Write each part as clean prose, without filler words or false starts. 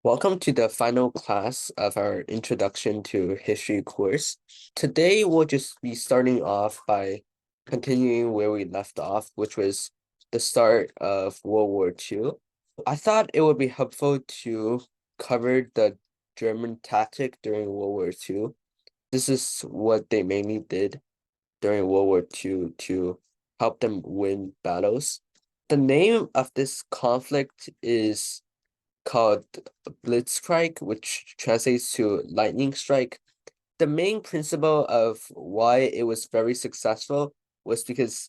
Welcome to the final class of our Introduction to History course. Today, we'll just be starting off by continuing where we left off, which was the start of World War II. I thought it would be helpful to cover the German tactic during World War II. This is what they mainly did during World War II to help them win battles. The name of this conflict is called Blitzkrieg, which translates to lightning strike. The main principle of why it was very successful was because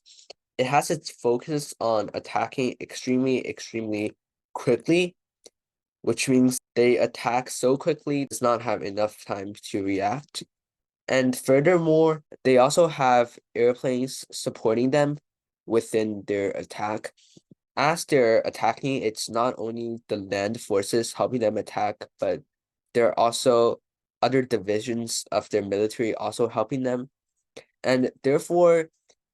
it has its focus on attacking extremely quickly, which means they attack so quickly does not have enough time to react. And furthermore, they also have airplanes supporting them within their attack. As they're attacking, it's not only the land forces helping them attack, but there are also other divisions of their military also helping them. And therefore,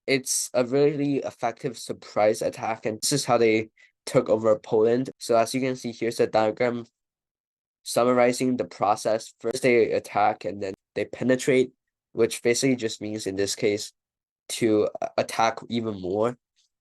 it's a really effective surprise attack. And this is how they took over Poland. So as you can see, here's a diagram summarizing the process. First, they attack and then they penetrate, which basically just means in this case to attack even more.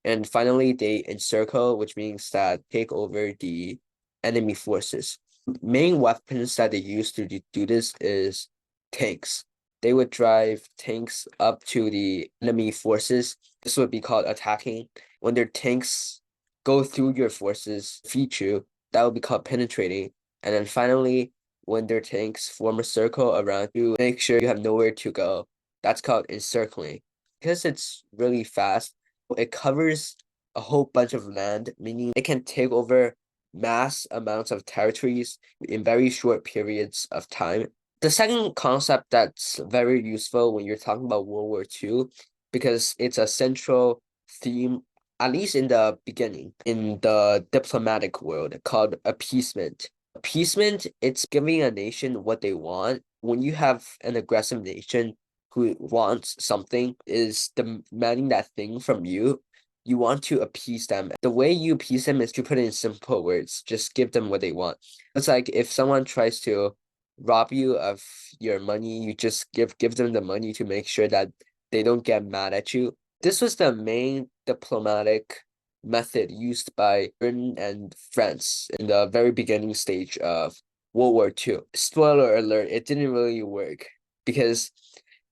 And finally, they encircle, which means that take over the enemy forces. Main weapons that they use to do this is tanks. They would drive tanks up to the enemy forces. This would be called attacking. When their tanks go through your forces, defeat you, that would be called penetrating. And then finally, when their tanks form a circle around you, make sure you have nowhere to go. That's called encircling. Because it's really fast, it covers a whole bunch of land, meaning it can take over mass amounts of territories in very short periods of time. The second concept that's very useful when you're talking about World War II, because it's a central theme, at least in the beginning, in the diplomatic world, called appeasement. Appeasement, it's giving a nation what they want. When you have an aggressive nation who wants something, is demanding that thing from you, you want to appease them. The way you appease them is to put it in simple words. Just give them what they want. It's like if someone tries to rob you of your money, you just give them the money to make sure that they don't get mad at you. This was the main diplomatic method used by Britain and France in the very beginning stage of World War II. Spoiler alert, it didn't really work because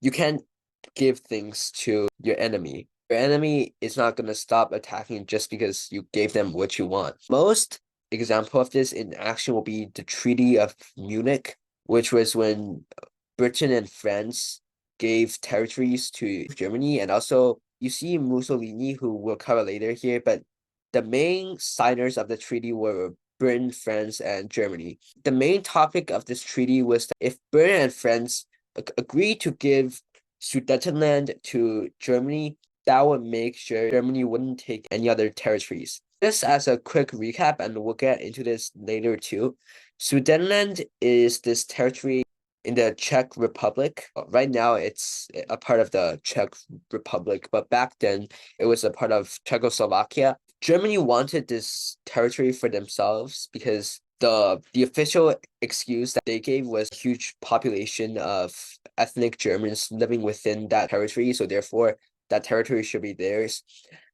you can't give things to your enemy. Your enemy is not going to stop attacking just because you gave them what you want. Most example of this in action will be the Treaty of Munich, which was when Britain and France gave territories to Germany. And also you see Mussolini, who we'll cover later here, but the main signers of the treaty were Britain, France, and Germany. The main topic of this treaty was that if Britain and France agreed to give Sudetenland to Germany, that would make sure Germany wouldn't take any other territories. Just as a quick recap, and we'll get into this later too, Sudetenland is this territory in the Czech Republic. Right now, it's a part of the Czech Republic, but back then, it was a part of Czechoslovakia. Germany wanted this territory for themselves because the official excuse that they gave was a huge population of ethnic Germans living within that territory, so therefore that territory should be theirs.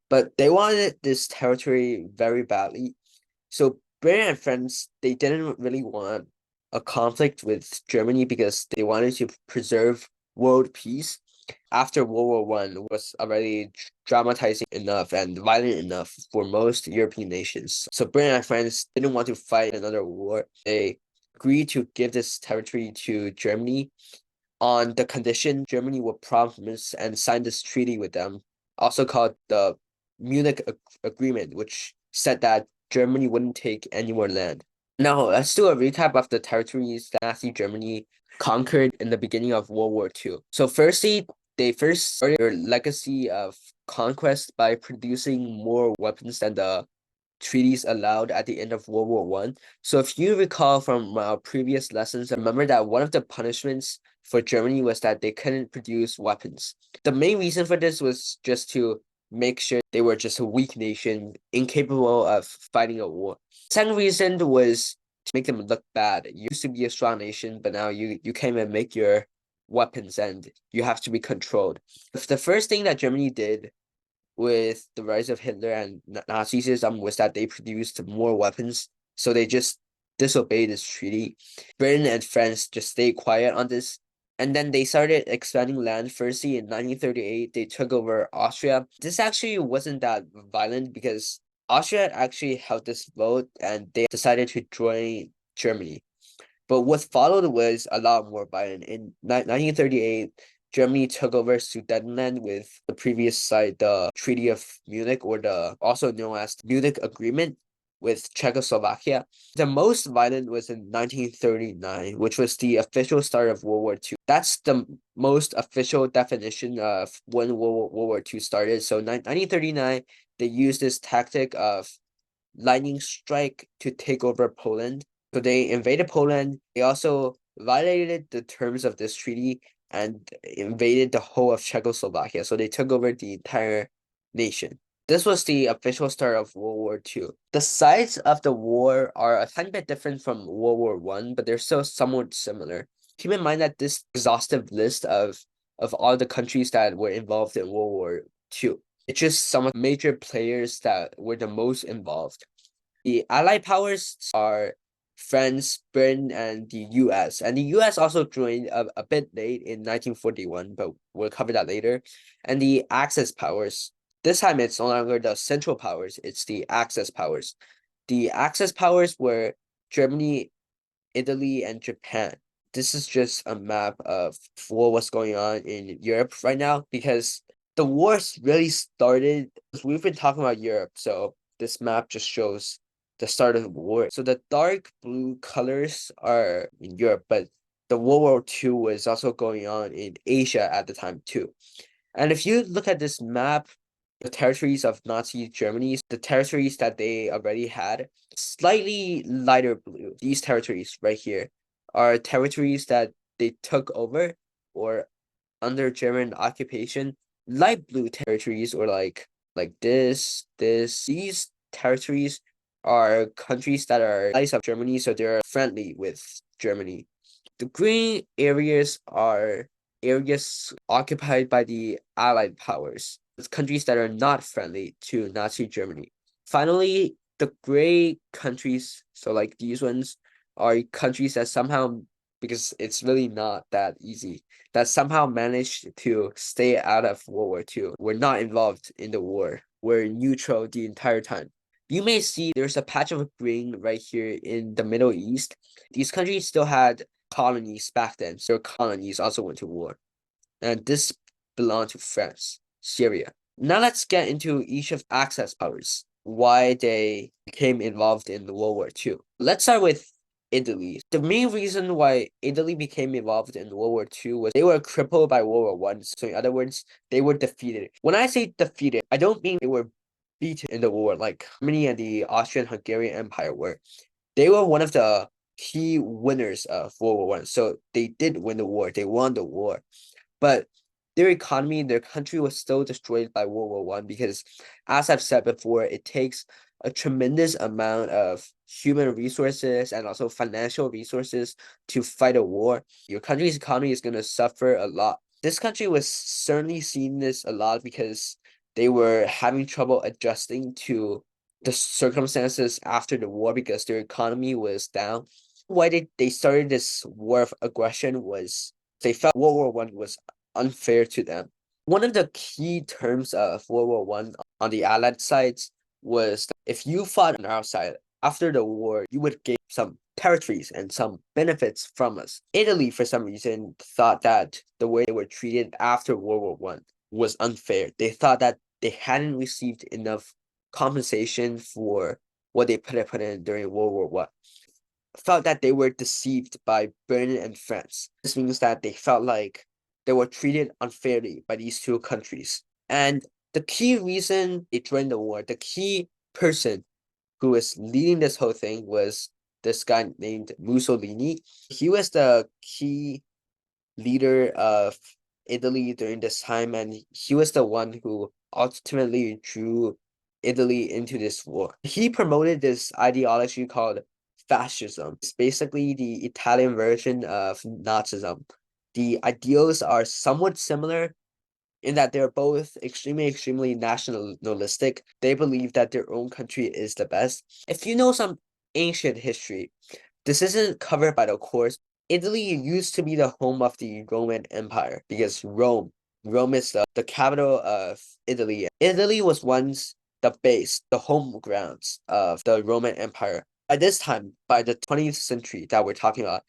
But they wanted this territory very badly. So Britain and France, they didn't really want a conflict with Germany because they wanted to preserve world peace. After World War I was already dramatizing enough and violent enough for most European nations. So Britain and France didn't want to fight another war. They agreed to give this territory to Germany on the condition Germany would promise and sign this treaty with them, also called the Munich Agreement, which said that Germany wouldn't take any more land. Now, let's do a recap of the territories that Nazi Germany conquered in the beginning of World War II. So firstly, they first started their legacy of conquest by producing more weapons than the treaties allowed at the end of World War One. So if you recall from our previous lessons, remember that one of the punishments for Germany was that they couldn't produce weapons. The main reason for this was just to make sure they were just a weak nation, incapable of fighting a war. Second reason was to make them look bad. You used to be a strong nation, but now you came and make your weapons and you have to be controlled. The first thing that Germany did with the rise of Hitler and Nazism was that they produced more weapons. So they just disobeyed this treaty. Britain and France just stayed quiet on this. And then they started expanding land. Firstly, in 1938, they took over Austria. This actually wasn't that violent because Austria actually held this vote and they decided to join Germany. But what followed was a lot more violent. In 1938, Germany took over Sudetenland with the previous side, the Treaty of Munich, or the also known as the Munich Agreement with Czechoslovakia. The most violent was in 1939, which was the official start of World War II. That's the most official definition of when World War II started. So 1939, they used this tactic of lightning strike to take over Poland. So they invaded Poland. They also violated the terms of this treaty and invaded the whole of Czechoslovakia. So they took over the entire nation. This was the official start of World War II. The sides of the war are a tiny bit different from World War I, but they're still somewhat similar. Keep in mind that this exhaustive list of all the countries that were involved in World War II. It's just some of the major players that were the most involved. The Allied powers are France, Britain, and the US. And the US also joined a bit late in 1941, but we'll cover that later. And the Axis powers. This time it's no longer the Central powers, it's the Axis powers. The Axis powers were Germany, Italy, and Japan. This is just a map of what's going on in Europe right now because the wars really started. We've been talking about Europe, so this map just shows the start of the war. So the dark blue colors are in Europe, but the World War II was also going on in Asia at the time too. And if you look at this map, the territories of Nazi Germany, the territories that they already had, slightly lighter blue. These territories right here are territories that they took over or under German occupation. Light blue territories, or like this, these territories are countries that are allies of Germany, so they're friendly with Germany. The green areas are areas occupied by the Allied powers. It's countries that are not friendly to Nazi Germany. Finally, the gray countries, so like these ones, are countries that somehow, because it's really not that easy, that somehow managed to stay out of World War II. We're not involved in the war. We're neutral the entire time. You may see there's a patch of green right here in the Middle East. These countries still had colonies back then. So their colonies also went to war. And this belonged to France, Syria. Now let's get into each of Axis powers, why they became involved in the World War II. Let's start with Italy. The main reason why Italy became involved in World War II was they were crippled by World War I. So in other words, they were defeated. When I say defeated, I don't mean they were beaten in the war like Germany and the Austrian-Hungarian Empire were. They were one of the key winners of World War I. So they did win the war. They won the war. But their economy, their country was still destroyed by World War I because, as I've said before, it takes a tremendous amount of human resources and also financial resources to fight a war. Your country's economy is going to suffer a lot. This country was certainly seeing this a lot because they were having trouble adjusting to the circumstances after the war because their economy was down. Why they started this war of aggression was they felt World War I was unfair to them. One of the key terms of World War I on the Allied sides was that if you fought on our side after the war, you would gain some territories and some benefits from us. Italy, for some reason, thought that the way they were treated after World War I was unfair. They thought that they hadn't received enough compensation for what they put in during World War I. Felt that they were deceived by Britain and France. This means that they felt like they were treated unfairly by these two countries. And the key reason they joined the war, the key person who was leading this whole thing was this guy named Mussolini. He was the key leader of Italy during this time, and he was the one who ultimately drew Italy into this war. He promoted this ideology called fascism. It's basically the Italian version of Nazism. The ideals are somewhat similar in that they're both extremely nationalistic. They believe that their own country is the best. If you know some ancient history, this isn't covered by the course. Italy used to be the home of the Roman Empire because Rome is the capital of Italy. Italy was once the base, the home grounds of the Roman Empire. By this time, by the 20th century that we're talking about,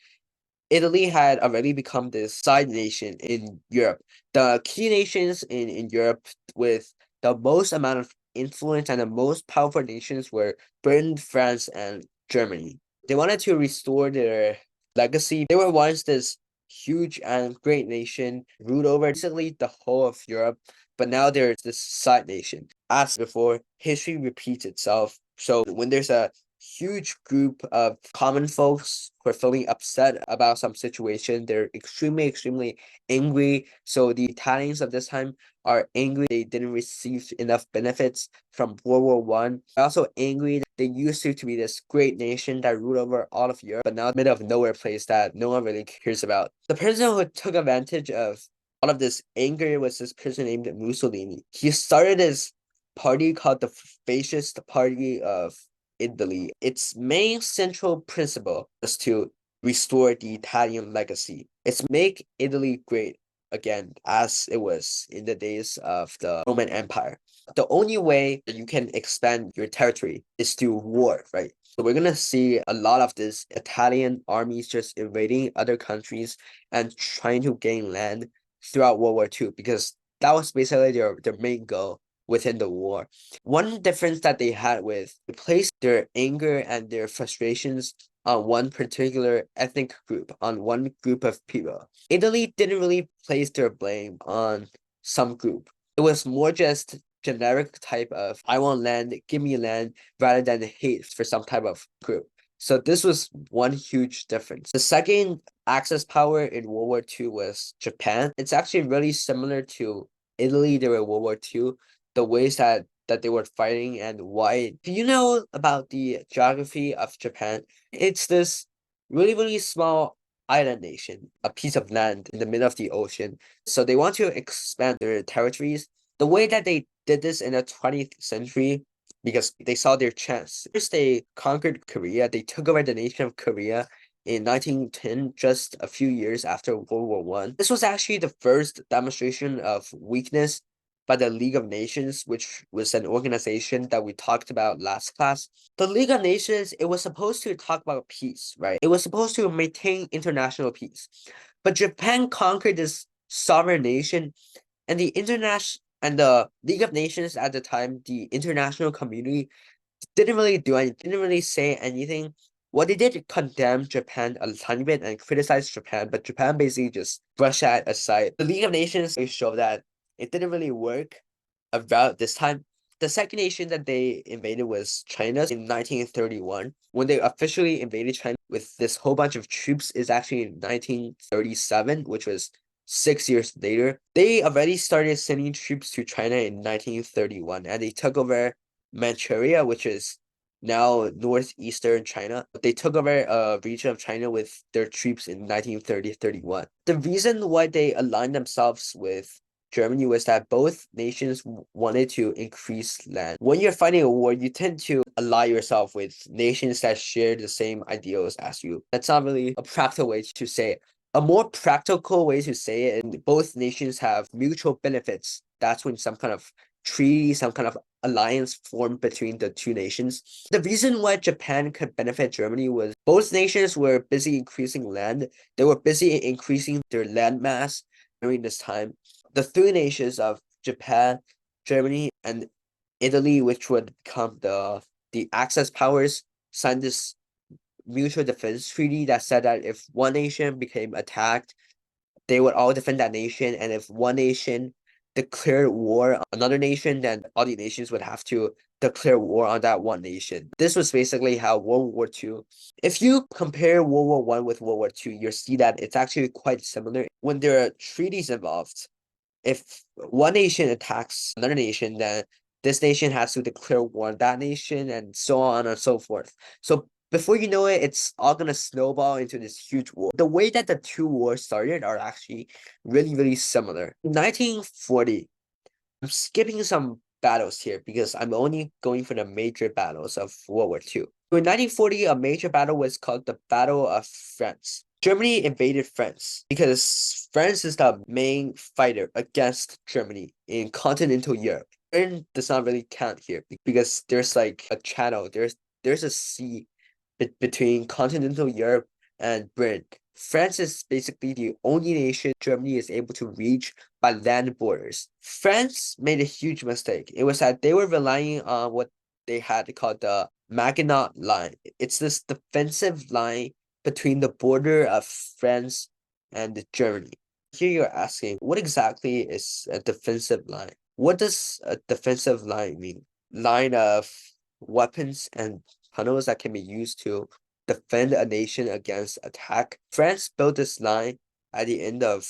Italy had already become this side nation in Europe. The key nations in Europe with the most amount of influence and the most powerful nations were Britain, France, and Germany. They wanted to restore their legacy. They were once this huge and great nation, ruled over basically the whole of Europe, but now they're this side nation. As before, history repeats itself. So when there's a huge group of common folks who are feeling upset about some situation, they're extremely angry. So the Italians of this time are angry they didn't receive enough benefits from World War I. They're also angry they used to be this great nation that ruled over all of Europe, but now mid of nowhere place that no one really cares about. The person who took advantage of all of this anger was this person named Mussolini. He started this party called the Fascist Party of Italy. Its main central principle was to restore the Italian legacy. It's make Italy great again as it was in the days of the Roman Empire. The only way that you can expand your territory is through war, right? So we're gonna see a lot of this Italian armies just invading other countries and trying to gain land throughout World War II because that was basically their main goal within the war. One difference that they had with they placed their anger and their frustrations on one particular ethnic group, on one group of people. Italy didn't really place their blame on some group. It was more just generic type of I want land, give me land, rather than hate for some type of group. So this was one huge difference. The second Axis power in World War II was Japan. It's actually really similar to Italy during World War II, the ways that they were fighting and why. Do you know about the geography of Japan? It's this really small island nation, a piece of land in the middle of the ocean. So they want to expand their territories. The way that they did this in the 20th century, because they saw their chance. First, they conquered Korea. They took over the nation of Korea in 1910, just a few years after World War I. This was actually the first demonstration of weakness by the League of Nations, which was an organization that we talked about last class. The League of Nations, it was supposed to talk about peace, right? It was supposed to maintain international peace. But Japan conquered this sovereign nation, and the League of Nations at the time, the international community, didn't really do anything, didn't really say anything. What they did condemn Japan a tiny bit and criticize Japan, but Japan basically just brushed that aside. The League of Nations showed that it didn't really work about this time. The second nation that they invaded was China in 1931. When they officially invaded China with this whole bunch of troops is actually in 1937, which was 6 years later. They already started sending troops to China in 1931, and they took over Manchuria, which is now northeastern China. They took over a region of China with their troops in 1930-31. The reason why they aligned themselves with Germany was that both nations wanted to increase land. When you're fighting a war, you tend to ally yourself with nations that share the same ideals as you. That's not really a practical way to say it. A more practical way to say it, and both nations have mutual benefits. That's when some kind of treaty, some kind of alliance formed between the two nations. The reason why Japan could benefit Germany was both nations were busy increasing land. They were busy increasing their land mass during this time. The three nations of Japan, Germany, and Italy, which would become the Axis powers, signed this mutual defense treaty that said that if one nation became attacked, they would all defend that nation, and if one nation declared war on another nation, then all the nations would have to declare war on that one nation. This was basically how World War II. If you compare World War I with World War II, you'll see that it's actually quite similar. When there are treaties involved, if one nation attacks another nation, then this nation has to declare war on that nation, and so on and so forth. So Before you know it, it's all gonna snowball into this huge war. The way that the two wars started are actually really, really similar. 1940, I'm skipping some battles here because I'm only going for the major battles of World War II. So in 1940, a major battle was called the Battle of France. Germany invaded France because France is the main fighter against Germany in continental Europe. Britain does not really count here because there's like a channel, there's a sea between continental Europe and Britain. France is basically the only nation Germany is able to reach by land borders. France made a huge mistake. It was that they were relying on what they had called the Maginot Line. It's this defensive line between the border of France and Germany. Here you're asking, what exactly is a defensive line? What does a defensive line mean? Line of weapons and tunnels that can be used to defend a nation against attack. France built this line at the end of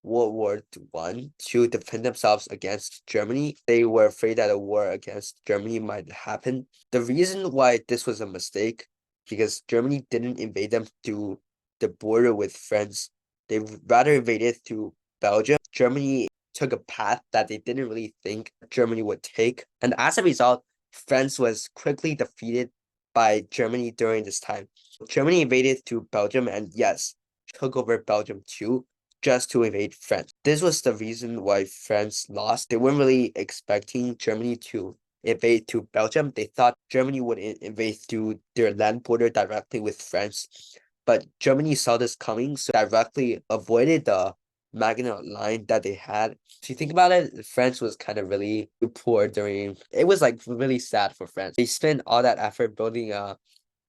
World War I to defend themselves against Germany. They were afraid that a war against Germany might happen. The reason why this was a mistake, because Germany didn't invade them through the border with France. They rather invaded through Belgium. Germany took a path that they didn't really think Germany would take. And as a result, France was quickly defeated by Germany during this time. Germany invaded through Belgium and yes, took over Belgium too, just to invade France. This was the reason why France lost. They weren't really expecting Germany to invade to Belgium. They thought Germany would invade through their land border directly with France. But Germany saw this coming, so directly avoided the Maginot Line that they had. If you think about it, France was kind of really poor during, it was like really sad for France. They spent all that effort building a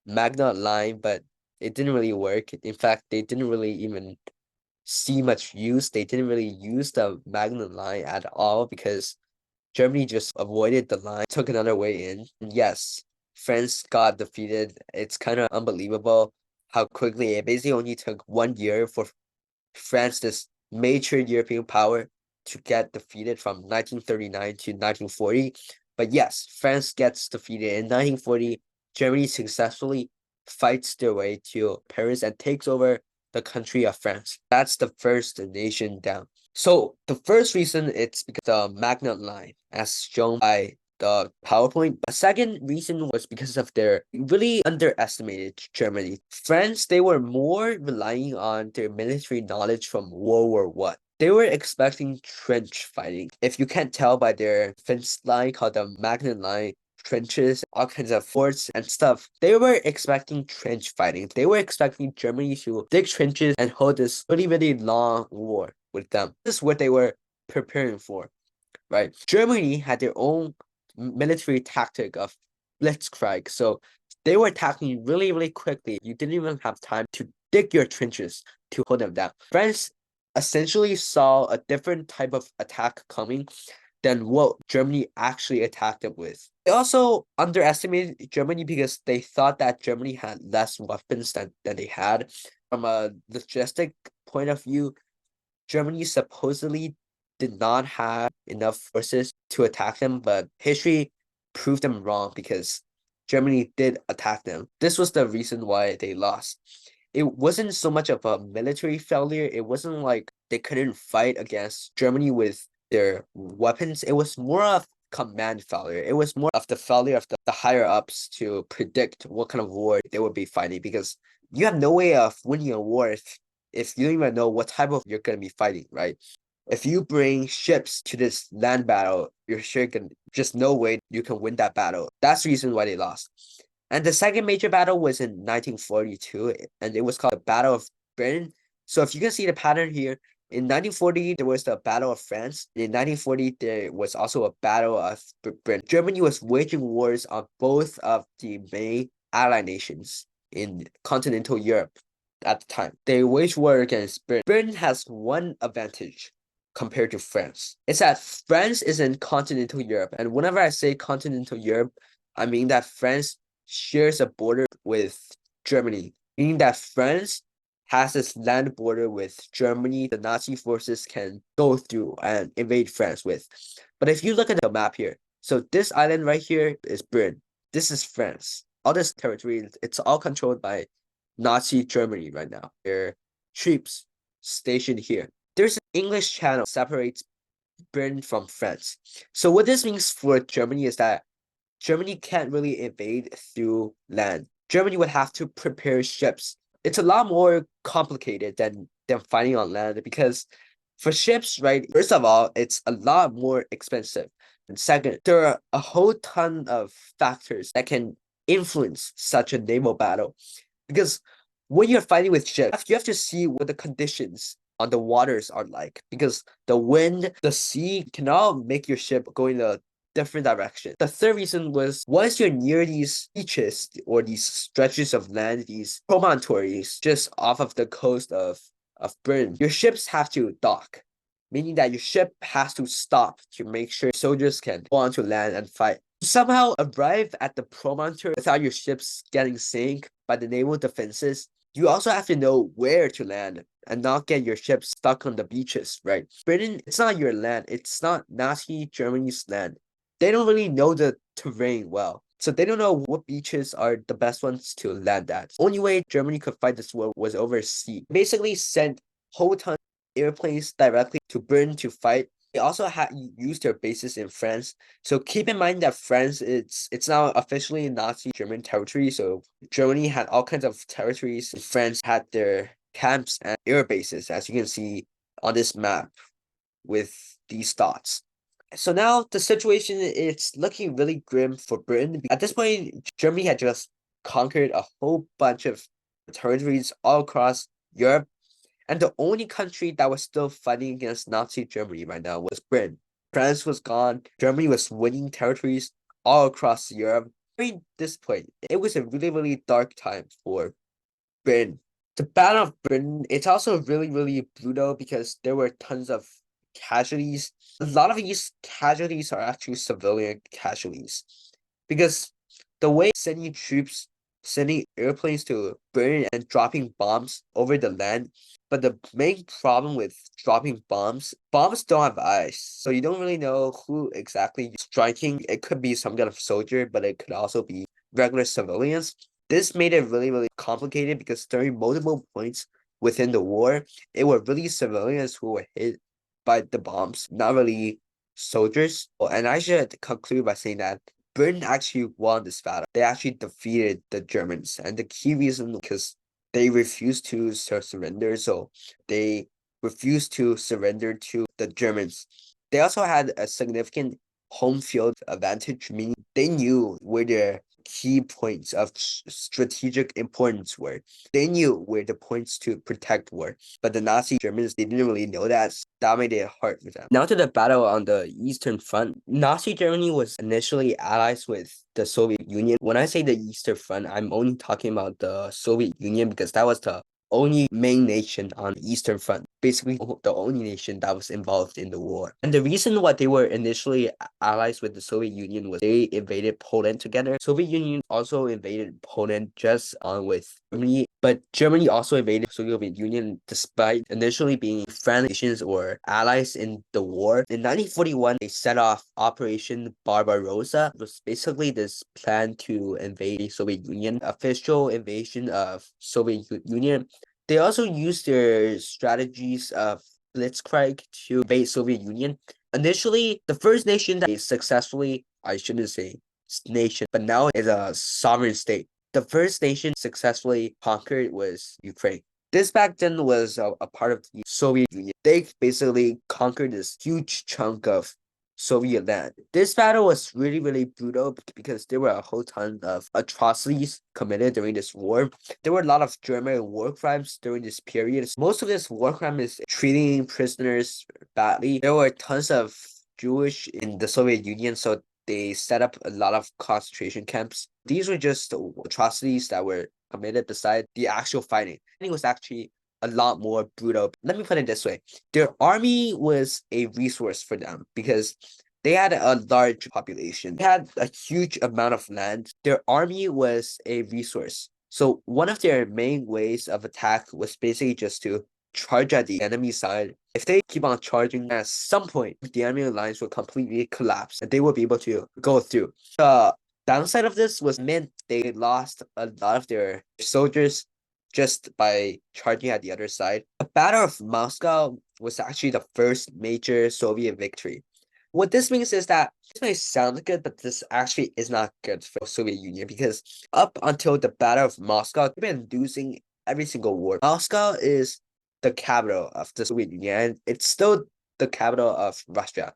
Maginot Line, but it didn't really work. In fact, they didn't really even see much use. They didn't really use the Maginot Line at all because Germany just avoided the line, took another way in. And yes, France got defeated. It's kind of unbelievable how quickly it basically only took 1 year for France, this major European power, to get defeated from 1939 to 1940. But yes, France gets defeated in 1940. Germany successfully fights their way to Paris and takes over the country of France. That's the first nation down. So the first reason it's because the Maginot Line, as shown by the PowerPoint. A second reason was because of their really underestimated Germany. France, they were more relying on their military knowledge from World War I. They were expecting trench fighting. If you can't tell by their fence line called the Maginot Line, trenches, all kinds of forts and stuff. They were expecting trench fighting. They were expecting Germany to dig trenches and hold this really, really long war with them. This is what they were preparing for, right? Germany had their own military tactic of blitzkrieg. So they were attacking really, really quickly. You didn't even have time to dig your trenches to hold them down. France essentially saw a different type of attack coming than what Germany actually attacked them with. They also underestimated Germany because they thought that Germany had less weapons than they had. From a logistic point of view, Germany supposedly did not have enough forces to attack them, but history proved them wrong because Germany did attack them. This was the reason why they lost. It wasn't so much of a military failure. It wasn't like they couldn't fight against Germany with their weapons. It was more of command failure. It was more of the failure of the higher ups to predict what kind of war they would be fighting because you have no way of winning a war if you don't even know what type of you're going to be fighting, right? If you bring ships to this land battle, you're sure just no way you can win that battle. That's the reason why they lost. And the second major battle was in 1942, and it was called the Battle of Britain. So if you can see the pattern here, in 1940, there was the Battle of France. In 1940, there was also a Battle of Britain. Germany was waging wars on both of the main allied nations in continental Europe at the time. They waged war against Britain. Britain has one advantage compared to France. It's that France is in continental Europe. And whenever I say continental Europe, I mean that France shares a border with Germany, meaning that France has this land border with Germany the Nazi forces can go through and invade France with. But if you look at the map here, so this island right here is Britain. This is France. all this territory, it's all controlled by Nazi Germany right now. There are troops stationed here. There's an English channel separates Britain from France. So what this means for Germany is that Germany can't really invade through land. Germany would have to prepare ships. It's a lot more complicated than fighting on land because for ships, right, first of all, it's a lot more expensive. And second, there are a whole ton of factors that can influence such a naval battle. Because when you're fighting with ships, you have to see what the conditions on the waters are like. Because the wind, the sea can all make your ship go in a different direction. The third reason was once you're near these beaches or these stretches of land, these promontories just off of the coast of Britain, your ships have to dock, meaning that your ship has to stop to make sure soldiers can go onto land and fight. To somehow arrive at the promontory without your ships getting sunk by the naval defenses, you also have to know where to land and not get your ships stuck on the beaches, right? Britain, it's not your land. It's not Nazi Germany's land. They don't really know the terrain well. So they don't know what beaches are the best ones to land at. Only way Germany could fight this war was over sea. Basically sent whole ton of airplanes directly to Britain to fight. They also had used their bases in France. So keep in mind that France, it's now officially Nazi German territory. So Germany had all kinds of territories. France had their camps and air bases, as you can see on this map with these dots. So now the situation it's looking really grim for Britain. At this point, Germany had just conquered a whole bunch of territories all across Europe, and the only country that was still fighting against Nazi Germany right now was Britain. France was gone. Germany was winning territories all across Europe. During this point, it was a really, really dark time for Britain. The Battle of Britain, it's also really, really brutal because there were tons of casualties. A lot of these casualties are actually civilian casualties because the way sending airplanes to burn and dropping bombs over the land. But the main problem with dropping bombs don't have eyes, so you don't really know who exactly you're striking. It could be some kind of soldier, but it could also be regular civilians. This made it really, really complicated because during multiple points within the war, it were really civilians who were hit by the bombs, not really soldiers. And I should conclude by saying that Britain actually won this battle. They actually defeated the Germans, and the key reason because they refused to surrender, so they refused to surrender to the Germans. They also had a significant home field advantage, meaning they knew where their key points of strategic importance were. They knew where the points to protect were, but the Nazi Germans, they didn't really know that. So that made it hard for them. Now to the battle on the Eastern Front. Nazi Germany was initially allies with the Soviet Union. When I say the Eastern Front, I'm only talking about the Soviet Union because that was the only main nation on the Eastern Front, basically the only nation that was involved in the war. And the reason why they were initially allies with the Soviet Union was they invaded Poland together. Soviet Union also invaded Poland just on with Germany, but Germany also invaded Soviet Union despite initially being friendly nations or allies in the war. In 1941, they set off Operation Barbarossa. It was basically this plan to invade the Soviet Union, official invasion of Soviet Union. They also used their strategies of blitzkrieg to invade Soviet Union. Initially, the first nation that successfully, I shouldn't say nation, but now is a sovereign state. The first nation successfully conquered was Ukraine. This back then was a part of the Soviet Union. They basically conquered this huge chunk of Soviet land. This battle was really, really brutal because there were a whole ton of atrocities committed during this war. There were a lot of German war crimes during this period. Most of this war crime is treating prisoners badly. There were tons of Jewish in the Soviet Union, so they set up a lot of concentration camps. These were just atrocities that were committed beside the actual fighting. It was actually a lot more brutal. Let me put it this way. Their army was a resource for them because they had a large population. They had a huge amount of land. Their army was a resource. So one of their main ways of attack was basically just to charge at the enemy side. If they keep on charging, at some point, the enemy lines will completely collapse and they will be able to go through. The Downside of this was meant they lost a lot of their soldiers just by charging at the other side. The Battle of Moscow was actually the first major Soviet victory. What this means is that this may sound good, but this actually is not good for the Soviet Union because up until the Battle of Moscow, they've been losing every single war. Moscow is the capital of the Soviet Union, and it's still the capital of Russia.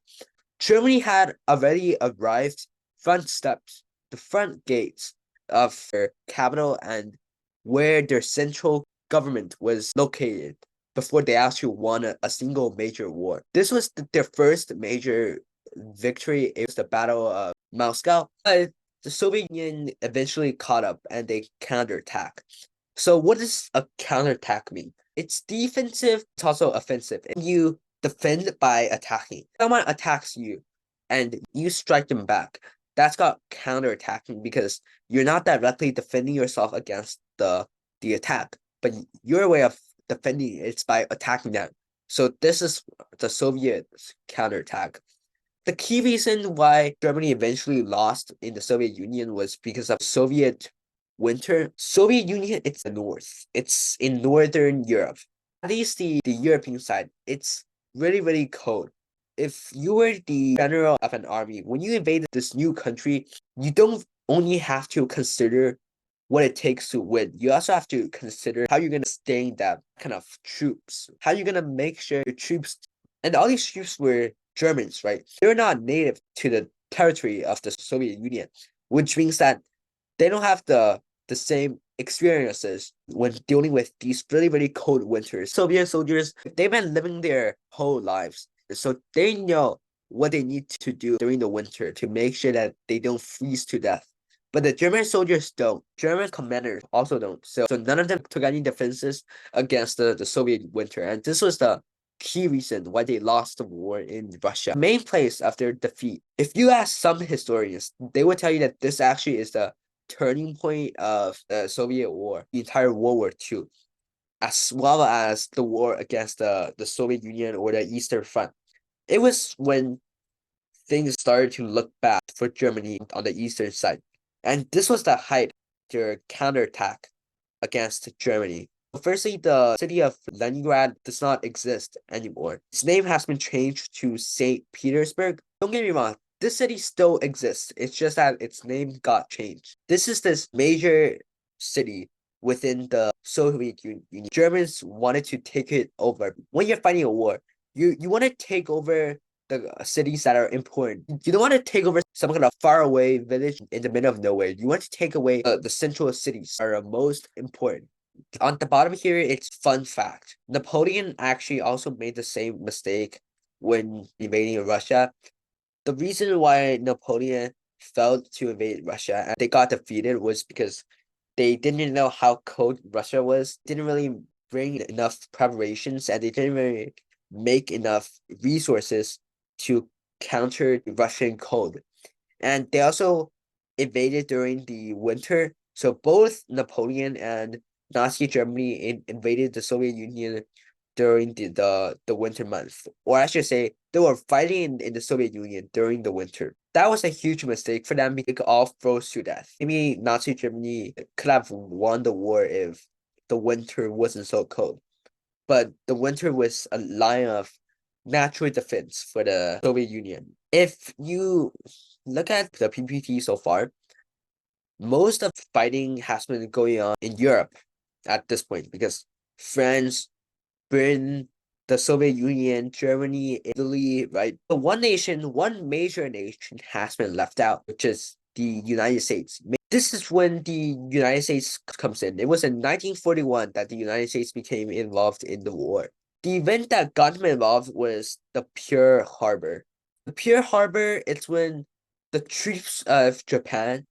Germany had already arrived front steps, the front gates of their capital and where their central government was located before they actually won a single major war. This was their first major victory. It was the Battle of Moscow. But the Soviet Union eventually caught up and they counterattacked. So what does a counterattack mean? It's defensive, it's also offensive. And you defend by attacking. Someone attacks you and you strike them back. That's called counterattacking because you're not directly defending yourself against the attack, but your way of defending it's by attacking them. So this is the Soviet counterattack. The key reason why Germany eventually lost in the Soviet Union was because of Soviet winter. Soviet Union, it's the north. It's in Northern Europe. At least the European side, it's really, really cold. If you were the general of an army, when you invaded this new country, you don't only have to consider what it takes to win. You also have to consider how you're gonna sustain that kind of troops. How you're gonna make sure your troops and all these troops were Germans, right? They're not native to the territory of the Soviet Union, which means that they don't have the same experiences when dealing with these really, really cold winters. Soviet soldiers, they've been living their whole lives. So they know what they need to do during the winter to make sure that they don't freeze to death. But the German soldiers don't. German commanders also don't. So none of them took any defenses against the Soviet winter. And this was the key reason why they lost the war in Russia. The main place of their defeat. If you ask some historians, they would tell you that this actually is the turning point of the Soviet War, the entire World War II, as well as the war against the Soviet Union or the Eastern Front. It was when things started to look bad for Germany on the eastern side. And this was the height of their counterattack against Germany. Firstly, the city of Leningrad does not exist anymore. Its name has been changed to St. Petersburg. Don't get me wrong, this city still exists. It's just that its name got changed. This is this major city within the Soviet Union. Germans wanted to take it over. When you're fighting a war, you want to take over the cities that are important. You don't want to take over some kind of faraway village in the middle of nowhere. You want to take away the central cities that are most important. On the bottom here, it's fun fact. Napoleon actually also made the same mistake when invading Russia. The reason why Napoleon failed to invade Russia and they got defeated was because they didn't know how cold Russia was, didn't really bring enough preparations, and they didn't really make enough resources to counter the Russian cold. And they also invaded during the winter. So both Napoleon and Nazi Germany invaded the Soviet Union during the winter month. Or I should say, they were fighting in the Soviet Union during the winter. That was a huge mistake for them because they all froze to death. Maybe Nazi Germany could have won the war if the winter wasn't so cold. But the winter was a line of natural defense for the Soviet Union. If you look at the PPT so far, most of fighting has been going on in Europe at this point because France, Britain, the Soviet Union, Germany, Italy, right? But one nation, one major nation has been left out, which is the United States. This is when the United States comes in. It was in 1941 that the United States became involved in the war. The event that got them involved was the Pearl Harbor. The Pearl Harbor, it's when the troops of Japan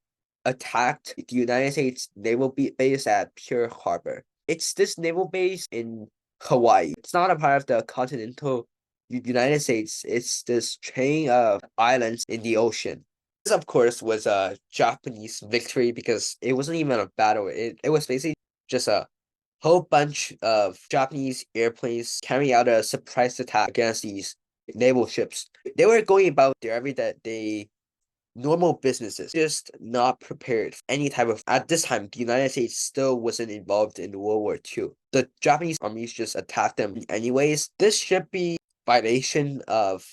attacked the United States naval base at Pearl Harbor. It's this naval base in Hawaii. It's not a part of the continental United States. It's this chain of islands in the ocean. This, of course, was a Japanese victory because it wasn't even a battle. It was basically just a whole bunch of Japanese airplanes carrying out a surprise attack against these naval ships. They were going about their everyday normal businesses, just not prepared for any type of. At this time, the United States still wasn't involved in World War II. The Japanese armies just attacked them anyways. This should be violation of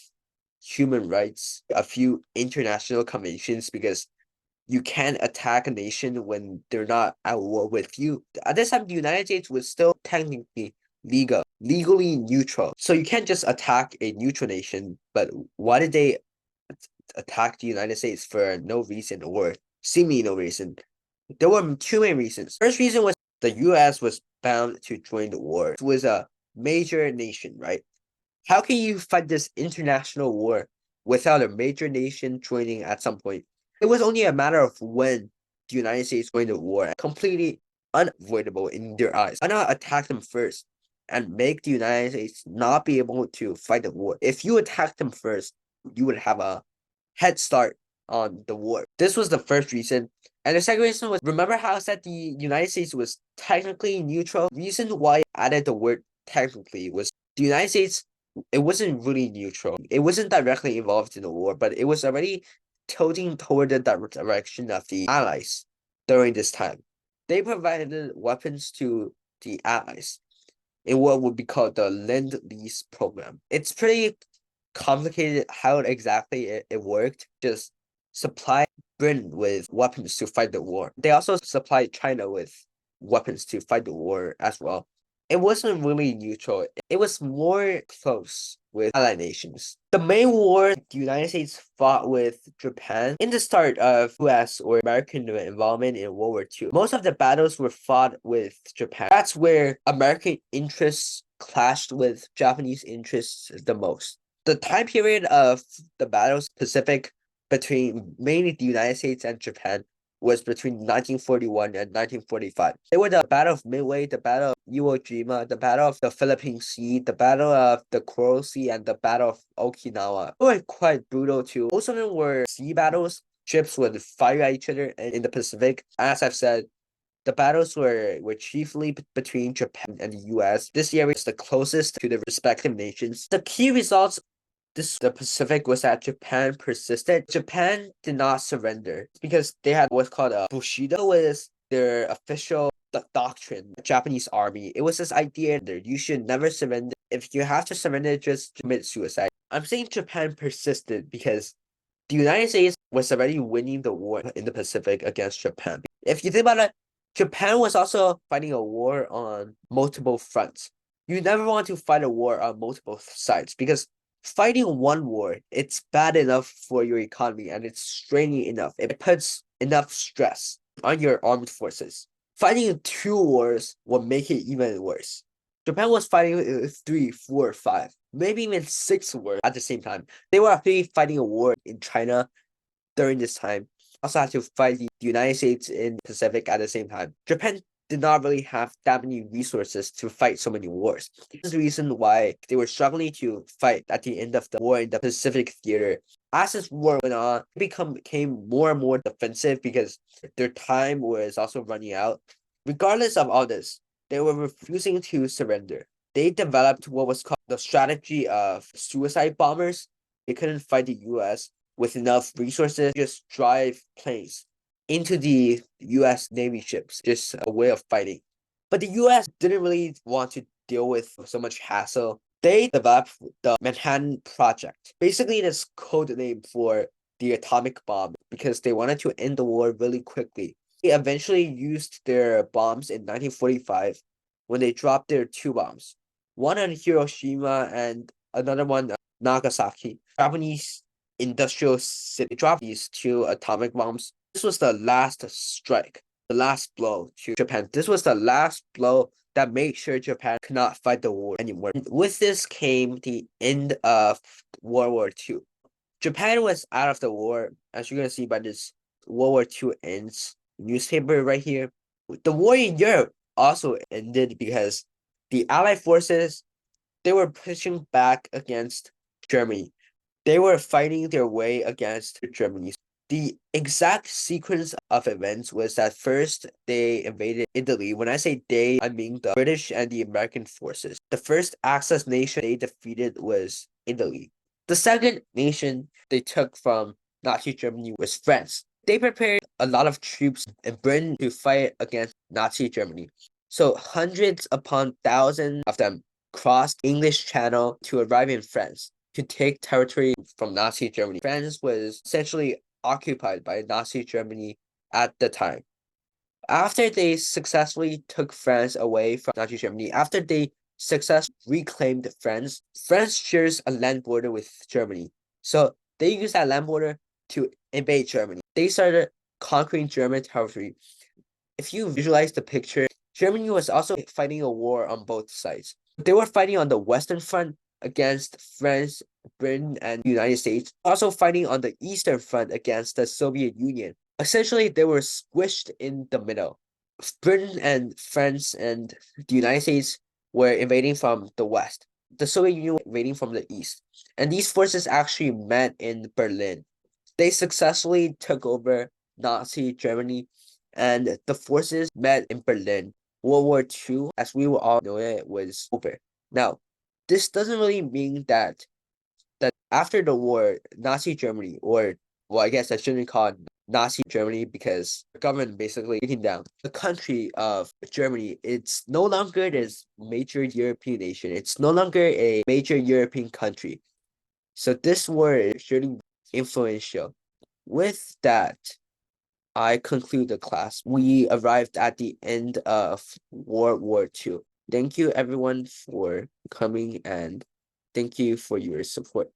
human rights, a few international conventions, because you can't attack a nation when they're not at war with you. At this time, the United States was still technically legally neutral. So you can't just attack a neutral nation. But why did they attack the United States for no reason or seemingly no reason? There were two main reasons. First reason was the US was bound to join the war. It was a major nation, right? How can you fight this international war without a major nation joining at some point? It was only a matter of when the United States joined the war, completely unavoidable in their eyes. Why not attack them first and make the United States not be able to fight the war? If you attack them first, you would have a head start on the war. This was the first reason. And the second reason was, remember how I said the United States was technically neutral? The reason why I added the word technically was the United States, it wasn't really neutral. It wasn't directly involved in the war, but it was already tilting toward the direction of the Allies during this time. They provided weapons to the Allies in what would be called the Lend-Lease program. It's pretty complicated how exactly it worked. Just supply Britain with weapons to fight the war. They also supplied China with weapons to fight the war as well. It wasn't really neutral. It was more close with allied nations. The main war the United States fought with Japan in the start of US or American involvement in World War II. Most of the battles were fought with Japan. That's where American interests clashed with Japanese interests the most. The time period of the battles Pacific between mainly the United States and Japan was between 1941 and 1945. They were the Battle of Midway, the Battle of Iwo Jima, the Battle of the Philippine Sea, the Battle of the Coral Sea, and the Battle of Okinawa. They were quite brutal too. Most of them were sea battles. Ships would fire at each other in the Pacific. As I've said, the battles were chiefly between Japan and the US. This area is the closest to the respective nations. The key results the Pacific was that Japan persisted. Japan did not surrender because they had what's called a Bushido, was their official doctrine. The Japanese army. It was this idea that you should never surrender. If you have to surrender, just commit suicide. I'm saying Japan persisted because the United States was already winning the war in the Pacific against Japan. If you think about it, Japan was also fighting a war on multiple fronts. You never want to fight a war on multiple sides because fighting one war, it's bad enough for your economy and it's straining enough. It puts enough stress on your armed forces. Fighting two wars will make it even worse. Japan was fighting 3, 4, 5, maybe even 6 wars at the same time. They were actually fighting a war in China during this time. Also had to fight the United States in the Pacific at the same time. Japan did not really have that many resources to fight so many wars. This is the reason why they were struggling to fight at the end of the war in the Pacific theater. As this war went on, it became more and more defensive because their time was also running out. Regardless of all this, they were refusing to surrender. They developed what was called the strategy of suicide bombers. They couldn't fight the US with enough resources, just drive planes into the US Navy ships, just a way of fighting. But the US didn't really want to deal with so much hassle. They developed the Manhattan Project. Basically, this code name for the atomic bomb because they wanted to end the war really quickly. They eventually used their bombs in 1945 when they dropped their 2 bombs. One on Hiroshima and another one on Nagasaki. Japanese industrial city dropped these 2 atomic bombs. This was the last strike, the last blow to Japan. This was the last blow that made sure Japan could not fight the war anymore. With this came the end of World War II. Japan was out of the war, as you're going to see by this World War II ends newspaper right here. The war in Europe also ended because the Allied forces, they were pushing back against Germany. They were fighting their way against Germany. The exact sequence of events was that first they invaded Italy. When I say they, I mean the British and the American forces. The first Axis nation they defeated was Italy. The second nation they took from Nazi Germany was France. They prepared a lot of troops in Britain to fight against Nazi Germany. So hundreds upon thousands of them crossed English Channel to arrive in France to take territory from Nazi Germany. France was essentially occupied by Nazi Germany at the time. After they successfully took France away from Nazi Germany, after they successfully reclaimed France, France shares a land border with Germany. So they used that land border to invade Germany. They started conquering German territory. If you visualize the picture, Germany was also fighting a war on both sides. They were fighting on the Western Front against France, Britain, and the United States, also fighting on the Eastern Front against the Soviet Union. Essentially, they were squished in the middle. Britain and France and the United States were invading from the West. The Soviet Union was invading from the East. And these forces actually met in Berlin. They successfully took over Nazi Germany, and the forces met in Berlin. World War II, as we will all know it, was over. Now, this doesn't really mean that after the war, Nazi Germany, or well, I guess I shouldn't call it Nazi Germany because the government basically taking down the country of Germany. It's no longer this major European nation. It's no longer a major European country. So this war is surely influential. With that, I conclude the class. We arrived at the end of World War II. Thank you everyone for coming, and thank you for your support.